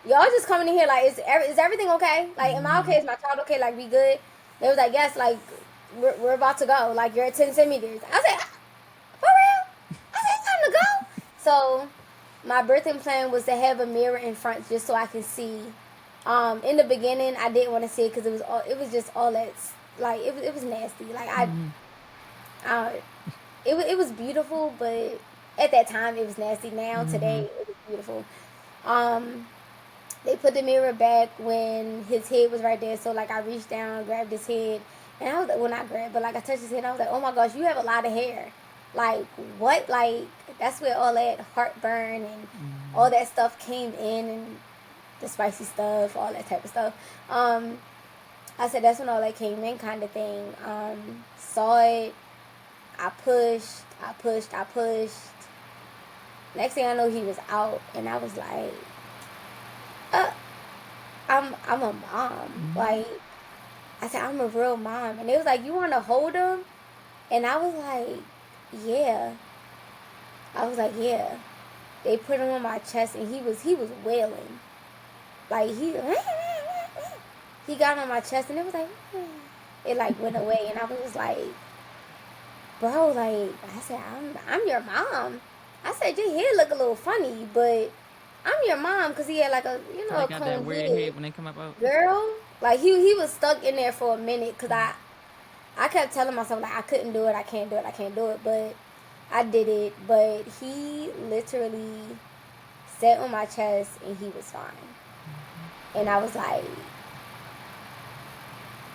y'all just coming in here like, is everything okay? Like, am I okay? Is my child okay? Like, we good? They was like, yes, like, we're about to go. Like, you're at 10 centimeters. I said, for real? I said, it's time to go. So my birthing plan was to have a mirror in front just so I can see. In the beginning, I didn't want to see it because it was just all that, like, it was nasty. Like, it was beautiful, but at that time it was nasty. Now today it was beautiful. They put the mirror back when his head was right there. So, like, I reached down, grabbed his head, and I was like, well, not grab, but, like, I touched his head, and I was like, oh my gosh, you have a lot of hair. Like, what? Like, that's where all that heartburn and all that stuff came in, and the spicy stuff, all that type of stuff. I said, that's when all that came in, kind of thing. Saw it. I pushed. Next thing I know, he was out, and I was like, I'm a mom. Like, I said, I'm a real mom. And they was like, you want to hold him? And I was like, yeah. They put him on my chest, and he was wailing. Like, he got on my chest, and it was like, it, like, went away. And I was just like, bro, like, I said, I'm your mom. I said, your hair look a little funny, but I'm your mom, because he had, like, a, you know, They a got cone that weird head. head when they come up out. Girl, like, he was stuck in there for a minute, because I kept telling myself, like, I couldn't do it, I can't do it, but I did it. But he literally sat on my chest, and he was fine. And I was like,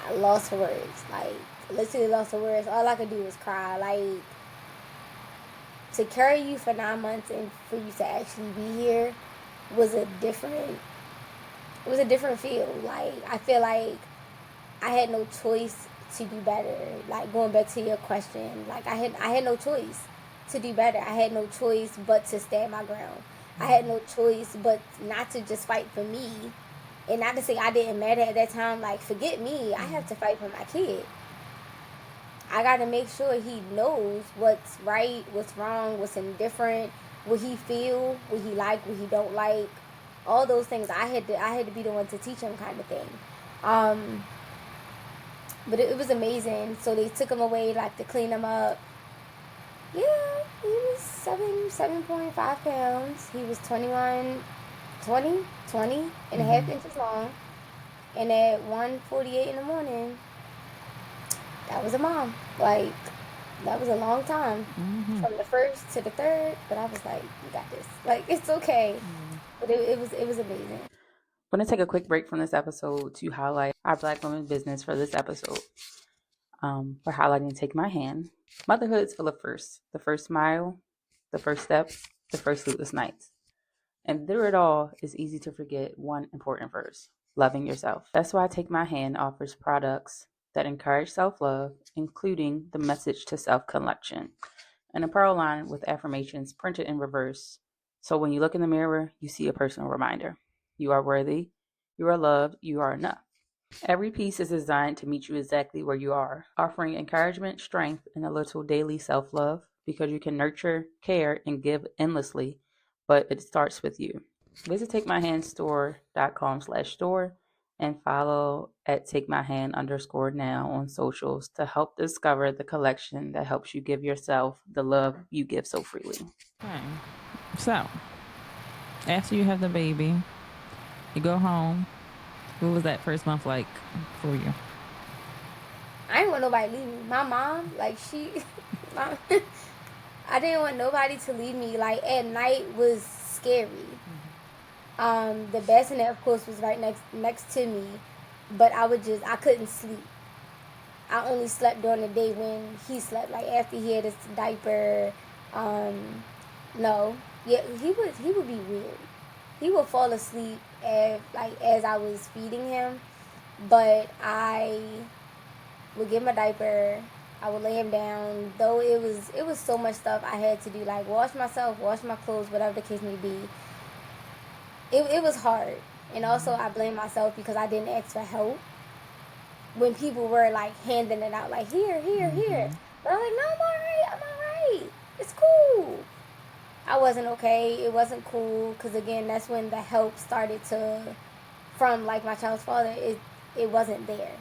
I lost for words. Like, literally lost for words. All I could do was cry. Like, to carry you for 9 months and for you to actually be here was a different feel. Like, I feel like I had no choice to do better. Like, going back to your question, like, I had no choice to do better. I had no choice but to stand my ground. I had no choice but not to just fight for me. And not to say I didn't matter at that time. Like, forget me. I have to fight for my kid. I got to make sure he knows what's right, what's wrong, what's indifferent, what he feel, what he like, what he don't like. All those things I had to be the one to teach him, kind of thing. But it was amazing. So they took him away, like, to clean him up. Yeah, he was 7.5 pounds. He was 20 and a half inches long. And at 1:48 in the morning, that was a mom. Like, that was a long time. From the first to the third. But I was like, you got this. Like, it's okay. But it was amazing. I'm going to take a quick break from this episode to highlight our Black women business for this episode. We're highlighting Take My Hand. Motherhood is full of firsts. The first mile, the first steps, the first sleepless nights. And through it all, it's easy to forget one important verse: loving yourself. That's why Take My Hand offers products that encourage self-love, including the Message to Self collection, an apparel line with affirmations printed in reverse. So when you look in the mirror, you see a personal reminder. You are worthy, you are loved, you are enough. Every piece is designed to meet you exactly where you are, offering encouragement, strength, and a little daily self-love, because you can nurture, care, and give endlessly, but it starts with you. Visit takemyhandstore.com/store and follow at takemyhand_now on socials to help discover the collection that helps you give yourself the love you give so freely. Okay. So, after you have the baby, you go home. What was that first month like for you? I didn't want nobody to leave me. My mom, like, I didn't want nobody to leave me. Like, at night was scary. The bassinet, of course, was right next to me, but I couldn't sleep. I only slept during the day when he slept. Like, after he had his diaper, no, yeah, he would be weird. He would fall asleep as I was feeding him, but I would give him a diaper. I would lay him down. Though it was so much stuff I had to do, like wash myself, wash my clothes, whatever the case may be. It was hard. And also I blame myself because I didn't ask for help when people were like handing it out, like, here. But I'm like, no, I'm alright. It's cool. I wasn't okay. It wasn't cool, because again, that's when the help started from like my child's father, it wasn't there.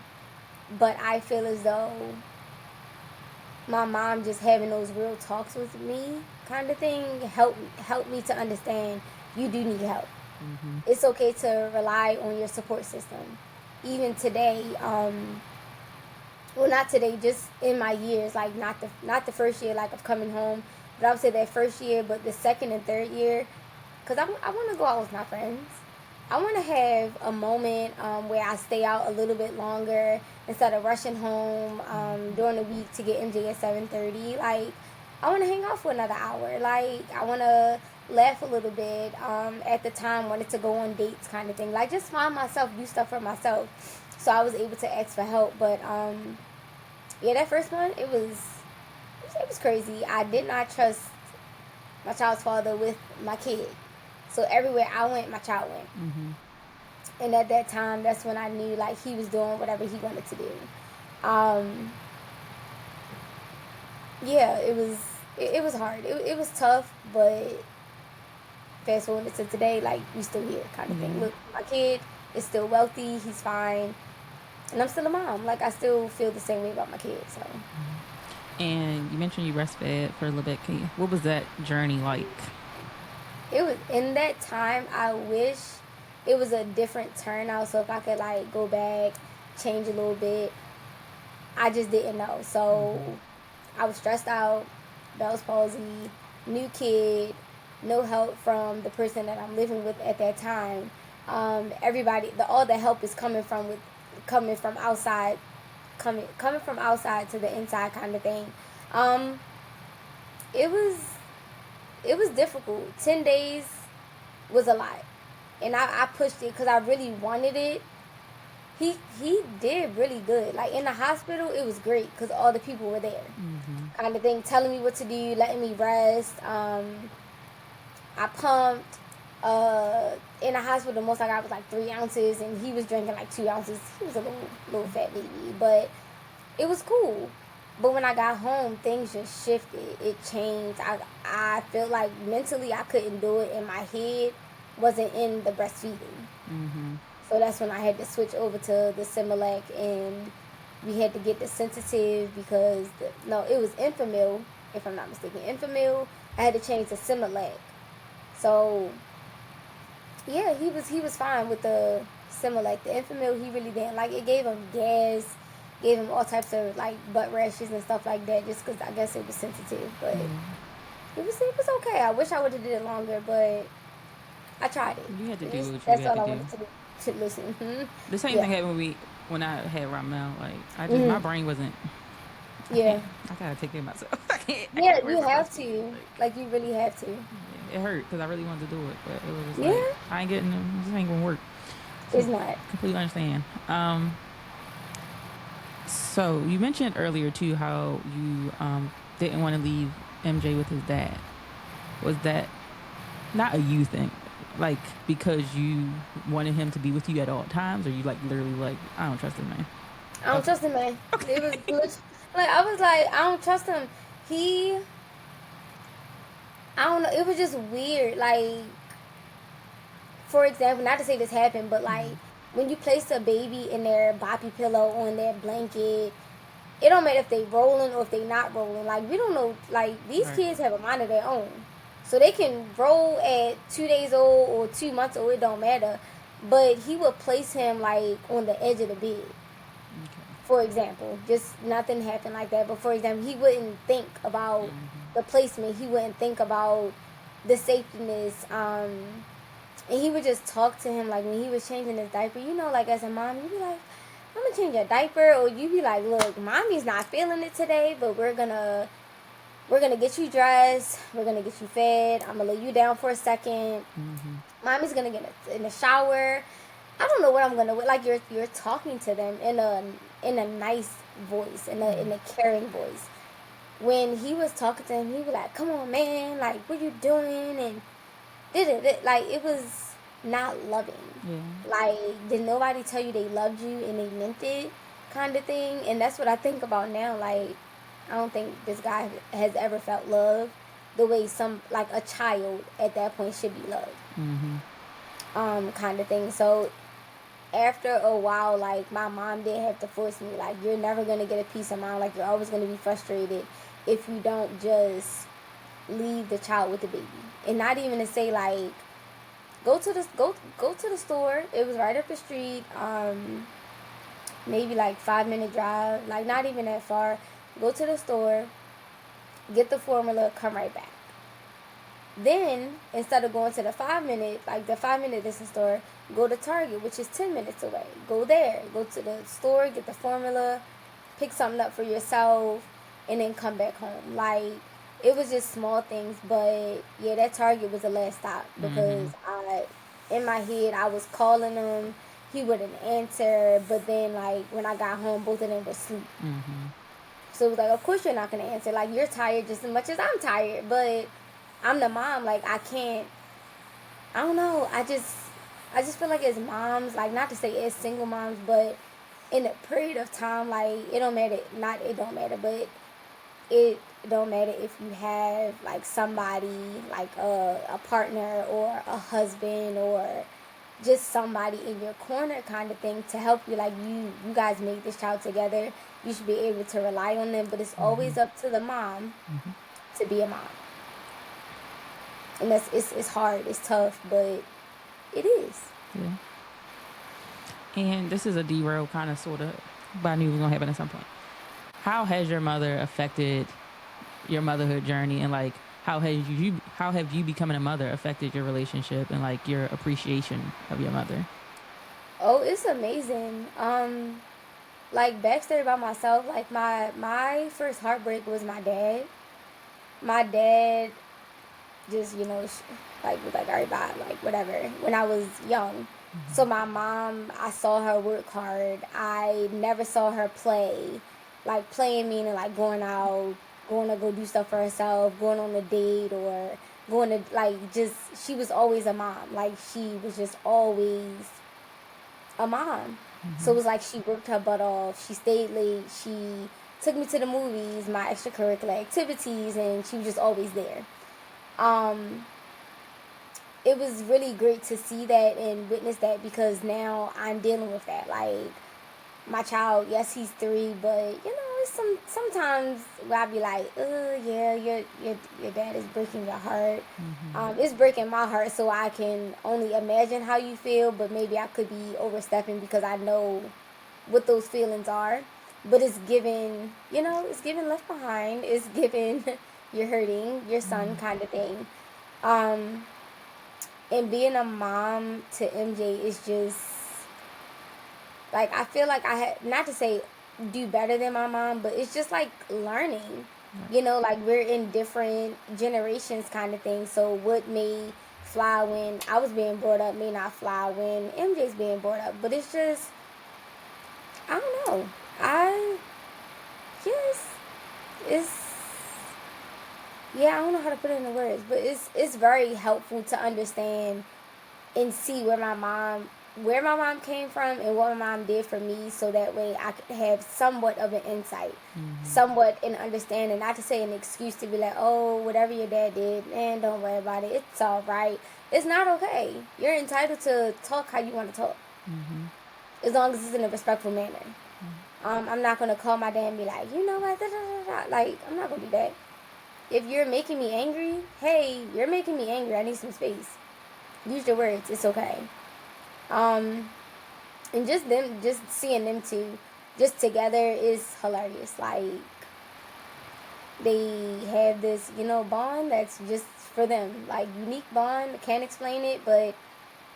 But I feel as though my mom just having those real talks with me, kind of thing, helped me to understand you do need help. It's okay to rely on your support system. Even today, well, not today, just in my years, like not the first year, like, of coming home, but I would say that first year, but the second and third year, because I want to go out with my friends. I want to have a moment where I stay out a little bit longer instead of rushing home during the week to get MJ at 7:30. Like, I want to hang out for another hour. Like, I want to laugh a little bit. At the time, wanted to go on dates, kind of thing. Like, just find myself, do stuff for myself. So I was able to ask for help. But yeah, that first one, it was crazy. I did not trust my child's father with my kid. So everywhere I went, my child went. And at that time, that's when I knew, like, he was doing whatever he wanted to do. Yeah, it was hard. It was tough, but fast forward to today, like, we still here, kind of thing. Look, my kid is still wealthy. He's fine. And I'm still a mom. Like, I still feel the same way about my kid, so. And you mentioned you breastfed for a little bit. What was that journey like? It was, in that time, I wish it was a different turnout, so if I could, like, go back, change a little bit. I just didn't know. So I was stressed out, Bell's palsy, new kid, no help from the person that I'm living with at that time. Everybody, all the help is coming from outside, coming from outside to the inside, kind of thing. It was difficult. 10 days was a lot, and I pushed it because I really wanted it. He did really good. Like, in the hospital, it was great because all the people were there, kind of thing, telling me what to do, letting me rest. I pumped. In the hospital, the most I got was like 3 ounces, and he was drinking like 2 ounces. He was a little fat baby, but it was cool. But when I got home, things just shifted. It changed. I felt like mentally I couldn't do it, and my head wasn't in the breastfeeding. So that's when I had to switch over to the Similac, and we had to get the sensitive because no, it was Enfamil, if I'm not mistaken. Enfamil. I had to change to Similac. So yeah, he was fine with the Similac. The Enfamil he really didn't like. It gave him gas, gave him all types of like butt rashes and stuff like that, just because I guess it was sensitive. But it was okay. I wish I would have did it longer, but I tried it. You had to do what you That's had all to I do. wanted to do. To listen. The same Yeah. thing happened when I had Ramel. Like my brain wasn't. Yeah. I gotta take care of myself. I can't Yeah, worry you about have breastfeeding. to. Like, you really have to. It hurt because I really wanted to do it, but it was just like Yeah. I ain't getting them. This ain't gonna work. It's not. Completely understand. So you mentioned earlier too how you didn't want to leave MJ with his dad. Was that not a you thing? Like because you wanted him to be with you at all times, or you like literally like I don't trust him, man. I don't trust him, man. It was like I was like, I don't trust him. I don't know. It was just weird. Like, for example, not to say this happened, but like when you place a baby in their boppy pillow on their blanket, it don't matter if they rolling or if they not rolling. Like, we don't know. Like, these Right. kids have a mind of their own, so they can roll at 2 days old or 2 months old. It don't matter. But he would place him like on the edge of the bed. For example, just nothing happened like that. But for example, he wouldn't think about the placement. He wouldn't think about the safetyness. And he would just talk to him like when he was changing his diaper. You know, like as a mom, you'd be like, "I'm gonna change your diaper," or you'd be like, "Look, mommy's not feeling it today, but we're gonna get you dressed. We're gonna get you fed. I'm gonna lay you down for a second. Mommy's gonna get in the shower. I don't know what I'm gonna like." You're talking to them in a nice voice, in a caring voice. When he was talking to him, he was like, "Come on, man! Like, what you doing?" And did it like it was not loving. Yeah. Like, did nobody tell you they loved you and they meant it, kind of thing? And that's what I think about now. Like, I don't think this guy has ever felt love the way some like a child at that point should be loved. Kind of thing. So after a while, like my mom did have to force me, like, you're never gonna get a peace of mind. Like, you're always gonna be frustrated if you don't just leave the child with the baby. And not even to say like go to the store. It was right up the street. Maybe like 5 minute drive. Like, not even that far. Go to the store, get the formula, come right back. Then, instead of going to the 5 minute, like the 5 minute distance store, go to Target, which is 10 minutes away. Go there. Go to the store, get the formula, pick something up for yourself, and then come back home. Like, it was just small things, but yeah, that Target was the last stop because in my head, I was calling him. He wouldn't answer, but then, like, when I got home, both of them were asleep. So it was like, of course you're not going to answer. Like, you're tired just as much as I'm tired, but I'm the mom. Like, I can't, I don't know. I just feel like as moms, like, not to say as single moms, but in a period of time, like, it don't matter, but it don't matter if you have, like, somebody, like a partner or a husband or just somebody in your corner kind of thing to help you. Like, you guys make this child together. You should be able to rely on them, but it's always up to the mom to be a mom. And it's hard, it's tough, but it is. Yeah. And this is a derail kind of sort of, but I knew it was gonna happen at some point. How has your mother affected your motherhood journey, and like how have you becoming a mother affected your relationship and like your appreciation of your mother? Oh, it's amazing. Like, backstory about myself, like my first heartbreak was my dad. My dad just, like, was like, all right, bye, like, whatever, when I was young. So my mom, I saw her work hard. I never saw her play. Like, playing meaning like going out, going to go do stuff for herself, going on a date, or going to like just she was always a mom. Like she was just always a mom. So it was like she worked her butt off. She stayed late. She took me to the movies, my extracurricular activities, and she was just always there. Um, it was really great to see that and witness that because now I'm dealing with that. Like my child, yes, he's 3, but you know, it's sometimes where I be like, yeah, your dad is breaking your heart. It's breaking my heart, so I can only imagine how you feel, but maybe I could be overstepping because I know what those feelings are. But it's given, you know, it's given left behind. It's given you're hurting your son kind of thing. Um, and being a mom to MJ is just like I feel like I had not to say do better than my mom, but it's just like learning. You know, like we're in different generations kind of thing. So what may fly when I was being brought up may not fly when MJ's being brought up. But it's just I don't know. I yes, it's yeah, I don't know how to put it into words, but it's very helpful to understand and see where my mom came from and what my mom did for me so that way I could have somewhat of an insight, somewhat an understanding, not to say an excuse to be like, oh, whatever your dad did, man, don't worry about it. It's all right. It's not okay. You're entitled to talk how you want to talk. As long as it's in a respectful manner. I'm not going to call my dad and be like, you know what, da, da, da, da. Like, I'm not going to do that. If you're making me angry, hey, you're making me angry. I need some space. Use your words. It's okay. And just seeing them two, just together is hilarious. Like, they have this, you know, bond that's just for them. Like, unique bond. Can't explain it, but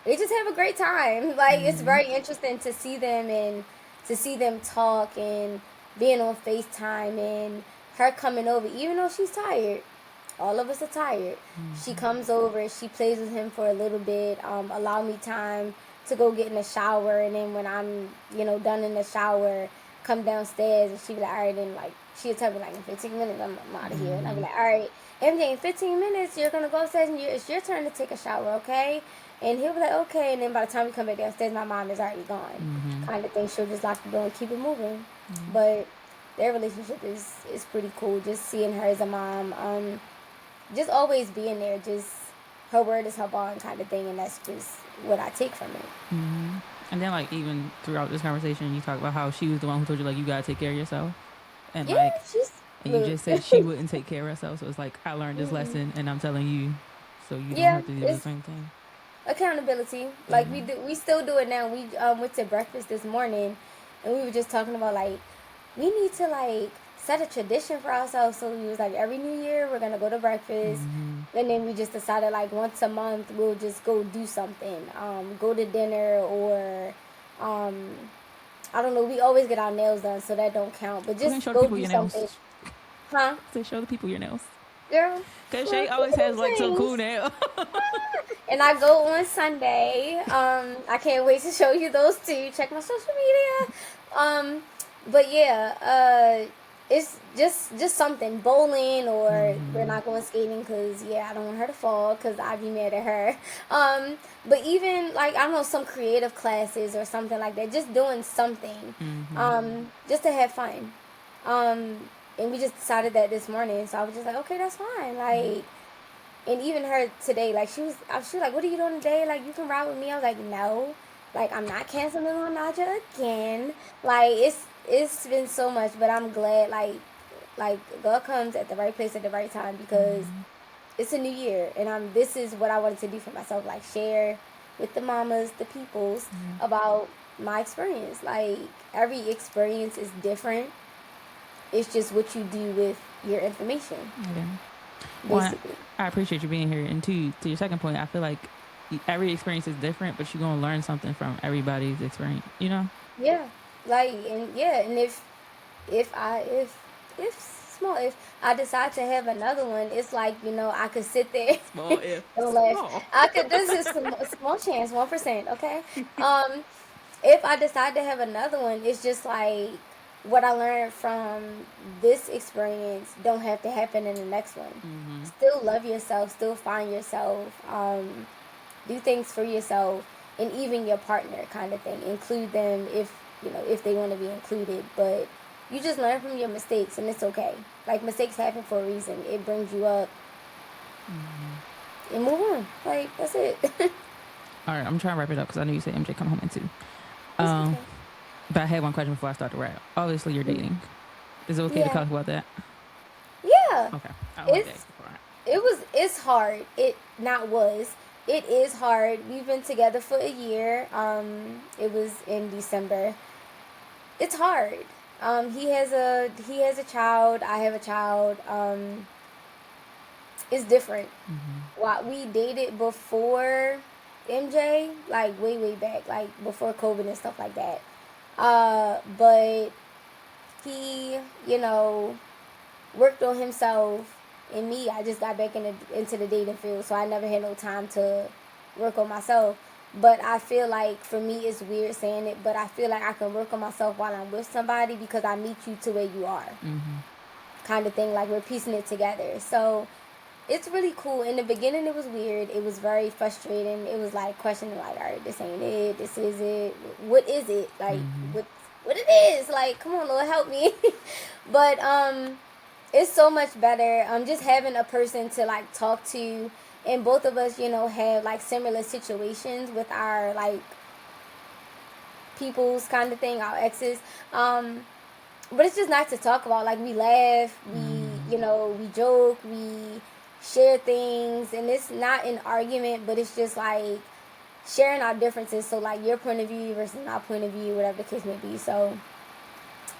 they just have a great time. Like, it's very interesting to see them and to see them talk and being on FaceTime and her coming over, even though she's tired. All of us are tired. She comes over, she plays with him for a little bit, allow me time to go get in the shower, and then when I'm, you know, done in the shower, come downstairs, and she be like, all right, then, like, she'll tell me, like, in 15 minutes, I'm out of here. And I'll be like, all right, MJ, in 15 minutes, you're going to go upstairs, and it's your turn to take a shower, okay? And he'll be like, okay, and then by the time we come back downstairs, my mom is already gone, kind of thing. She'll just lock the door and keep it moving. But their relationship is pretty cool, just seeing her as a mom, just always being there, just her word is her bond kind of thing, and that's just what I take from it. And then, like, even throughout this conversation, you talk about how she was the one who told you, like, you gotta take care of yourself, and Yeah, like, she's and you just said she wouldn't take care of herself, so it's like I learned this lesson, and I'm telling you, so you don't yeah, have to do the it's same thing. accountability. Like we still do it now. We went to breakfast this morning, and we were just talking about like we need to like set a tradition for ourselves. So we was like every New Year we're gonna go to breakfast, and then we just decided like once a month we'll just go do something. Go to dinner or I don't know. We always get our nails done, so that don't count. But You can just show the go people do your something, nails. huh? So show the people your nails, Girl, cause Shay look, always has like some cool things. nails. And I go on Sunday. I can't wait to show you those too. Check my social media. But yeah, it's just something bowling or we're not going skating because yeah, I don't want her to fall because I'd be mad at her. But even like I don't know some creative classes or something like that. Just doing something, just to have fun. Um, and we just decided that this morning. So I was just like, okay, that's fine. Like. And even her today, like she was like, "What are you doing today? Like, you can ride with me." I was like, "No, like I'm not canceling on Naja again." Like it's been so much, but I'm glad like God comes at the right place at the right time because it's a new year, and this is what I wanted to do for myself, like share with the mamas, the peoples about my experience. Like every experience is different. It's just what you do with your information, Okay. Well, basically. I appreciate you being here. And to your second point, I feel like every experience is different, but you're gonna learn something from everybody's experience. You know? Yeah, like and yeah, and if small if I decide to have another one, it's like I could sit there Small if. and laugh. Small. I could. This is small chance, 1%. Okay. Um, if I decide to have another one, it's just like what I learned from this experience don't have to happen in the next one. Still love yourself, still find yourself, do things for yourself, and even your partner, kind of thing. Include them if they want to be included, but you just learn from your mistakes, and it's okay. Like, mistakes happen for a reason. It brings you up, and move on. Like, that's it. All right, I'm trying to wrap it up because I know you said MJ come home in 2. Okay. But I had one question before I start to wrap. Obviously, you're dating. Is it okay to Yeah. talk about that? Yeah. Okay. I want It's that. it's hard. It is hard. We've been together for a year. It was in December. It's hard. He has a child. I have a child. It's different. What we dated before MJ, like way back, like before COVID and stuff like that. But he, worked on himself, and me, I just got back into the dating field, so I never had no time to work on myself. But I feel like, for me, it's weird saying it, but I feel like I can work on myself while I'm with somebody because I meet you to where you are, kind of thing. Like, we're piecing it together. So it's really cool. In the beginning, it was weird. It was very frustrating. It was like questioning, like, all right, this ain't it. This is it. What is it? Like, what it is? Like, come on, Lord, help me. But it's so much better. Just having a person to like talk to, and both of us, have like similar situations with our like peoples, kind of thing, our exes. But it's just nice to talk about. Like, we laugh, we joke, we share things, and it's not an argument, but it's just like sharing our differences. So like your point of view versus my point of view, whatever the case may be. So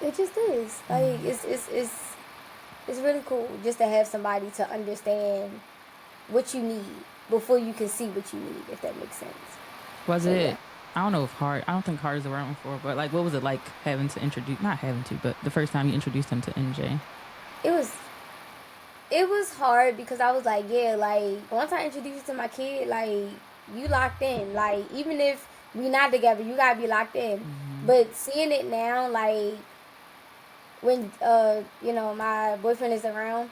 it just is like it's really cool just to have somebody to understand what you need before you can see what you need, if that makes sense. Was it? I don't know if hard. I don't think hard is the right one for. But like, what was it like having to introduce? Not having to, but the first time you introduced him to MJ. It was hard because I was like, yeah, like once I introduced you to my kid, like you locked in. Like, even if we not together, you gotta be locked in. But seeing it now, like when my boyfriend is around,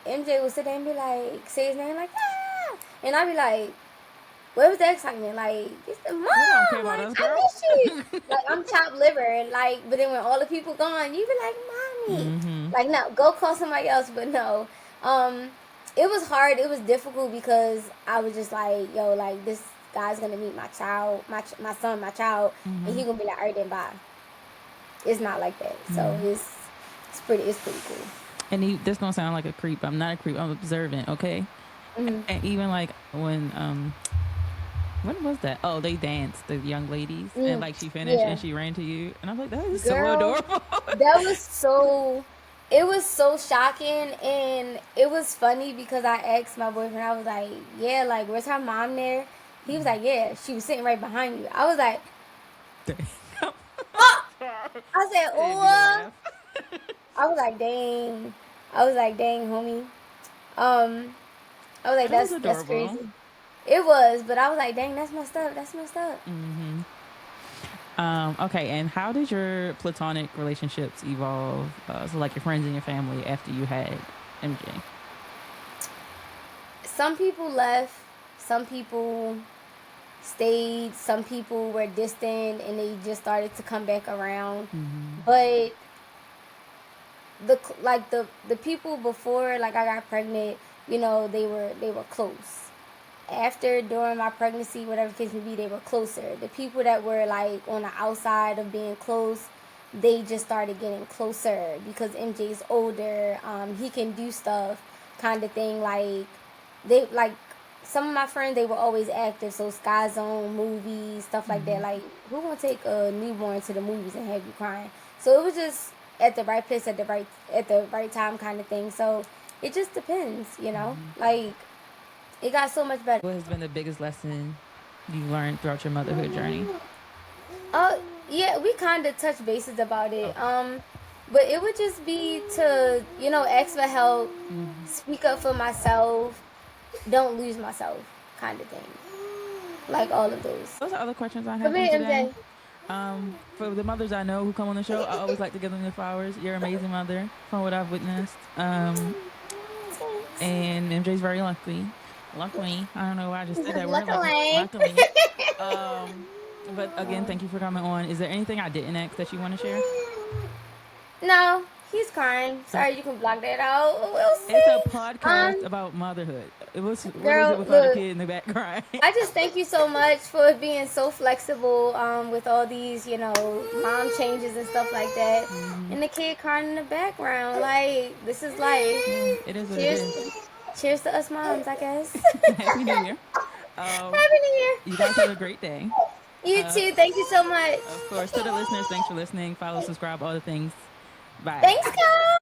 MJ will sit there and be like, say his name like, ah, and I'd be like, where was the excitement? Like, it's the mom. don't care about like, us, I girl. miss you. Like, I'm chopped liver, and like, but then when all the people gone, you be like, mommy. Like, no, go call somebody else. But no, it was hard. It was difficult because I was just like, yo, like this guy's gonna meet my child, my son, my child, and he gonna be like, all right, then bye. It's not like that. So it's pretty cool. And this gonna sound like a creep. I'm not a creep. I'm observant. Okay. And even like when was that? Oh, they danced, the young ladies, and like she finished and she ran to you, and I'm like, that is so adorable. It was so shocking, and it was funny because I asked my boyfriend, I was like, yeah, like, where's her mom there? He was like, yeah, she was sitting right behind you. I was like, oh! I said, oh. I was like, dang. Homie. I was like, that's crazy. It was, but I was like, dang, that's messed up. Okay, and how did your platonic relationships evolve? So like your friends and your family after you had MJ? Some people left. Some people stayed. Some people were distant, and they just started to come back around. But the people before, like, I got pregnant, they were close. During my pregnancy, whatever the case may be, they were closer. The people that were like on the outside of being close, they just started getting closer because MJ's older. He can do stuff, kind of thing. Like some of my friends, they were always active. So Sky Zone, movies, stuff like that. Like, who gonna take a newborn to the movies and have you crying? So it was just at the right place at the right time, kind of thing. So it just depends, like. It got so much better. What has been the biggest lesson you learned throughout your motherhood journey? Yeah, we kind of touched bases about it. But it would just be to, ask for help, speak up for myself, don't lose myself, kind of thing. Like all of those. Those are other questions I have Come here, today. MJ. For the mothers I know who come on the show, I always like to give them their flowers. You're an amazing mother, from what I've witnessed. And MJ's very lucky. Luckily, I don't know why I just said that word. Luckily. But again, thank you for coming on. Is there anything I didn't ask that you want to share? No, he's crying. Sorry, you can block that out. We'll see. It's a podcast about motherhood. What is it without a kid in the background? I just thank you so much for being so flexible with all these, mom changes and stuff like that. And the kid crying in the background. Like, this is life. It is what it is. Cheers to us moms, I guess. Happy New Year. Happy New Year. You guys have a great day. You too. Thank you so much. Of course. To the listeners, thanks for listening. Follow, subscribe, all the things. Bye. Thanks, guys.